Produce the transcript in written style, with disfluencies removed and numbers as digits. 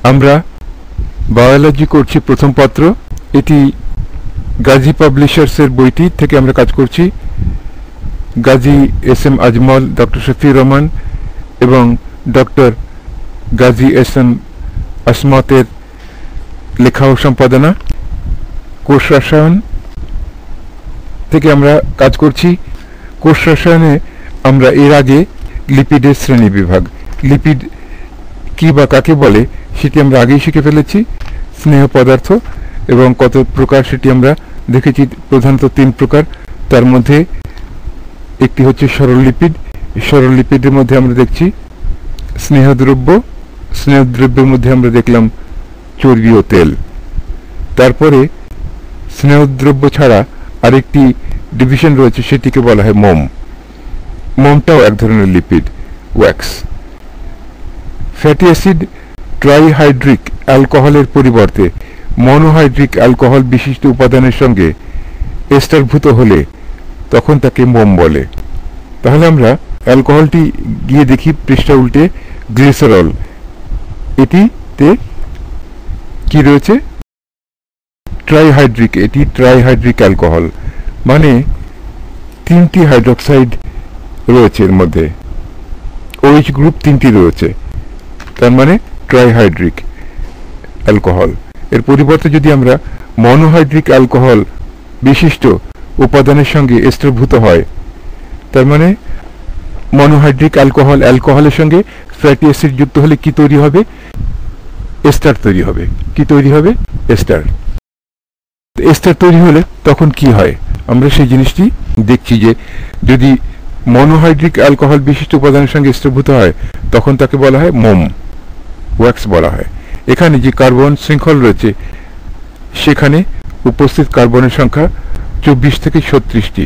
আমরা বায়োলজি করছি প্রথম পত্র। এটি গাজী পাবলিশার্সের বইটি থেকে আমরা কাজ করছি। Gazi S M Azmal, doctor Shafiur Rahman এবং ডক্টর গাজী এস এম আসমতের লেখা ও সম্পাদনা। কোষ রসায়ন থেকে আমরা কাজ করছি। কোষ রসায়নে আমরা এর আগে লিপিডের শ্রেণী বিভাগ, লিপিড কি বা কাকে বলে সেটি আমরা আগেই শিখে ফেলেছি। স্নেহ পদার্থ এবং কত প্রকার সেটি আমরা দেখেছি, প্রধানত 3 প্রকার। তার মধ্যে একটি হচ্ছে সরল লিপিড। সরল লিপিডের মধ্যে আমরা দেখছি স্নেহদ্রব্য, স্নেহদ্রব্যের মধ্যে আমরা দেখলাম চর্বি ও তেল। তারপরে স্নেহদ্রব্য ছাড়া আরেকটি ডিভিশন রয়েছে, সেটিকে বলা হয় মোম। মোমটাও এক ধরনের লিপিড, ওয়্যাক্স। ফ্যাটি অ্যাসিড ট্রাইহাইড্রিক অ্যালকোহলের পরিবর্তে মনোহাইড্রিক অ্যালকোহল বিশিষ্ট উপাদানের সঙ্গে এস্টারভূত হলে তখন তাকে মোম বলে। তাহলে আমরা অ্যালকোহলটি গিয়ে দেখি পৃষ্ঠা উল্টে, গ্লিসারল। এটিতে কি রয়েছে? ট্রাইহাইড্রিক। এটি ট্রাইহাইড্রিক অ্যালকোহল, মানে 3টি হাইড্রোক্সাইড রয়েছে এর মধ্যে, OH গ্রুপ 3টি রয়েছে, তার মানে ট্রাইহাইড্রিক অ্যালকোহল। এর পরিবর্তে যদি আমরা মনোহাইড্রিক অ্যালকোহল বিশিষ্ট উপাদানের সঙ্গে এস্টারভূত হয়, তার মানে মনোহাইড্রিক অ্যালকোহল অ্যালকোহলের সঙ্গে ফ্যাটি অ্যাসিড যুক্ত হলে কি তৈরি হবে? এস্টার তৈরি হবে। কি তৈরি হবে? এস্টার। এস্টার তৈরি হলে তখন কি হয় আমরা সেই জিনিসটি দেখছি, যে যদি মনোহাইড্রিক অ্যালকোহল বিশিষ্ট উপাদানের সঙ্গে এস্টারভূত হয় তখন তাকে বলা হয় মোম, ওয়্যাক্স বলা হয়। এখানে যে কার্বন শৃঙ্খল রয়েছে সেখানে উপস্থিত কার্বনের সংখ্যা 24 থেকে 36টি।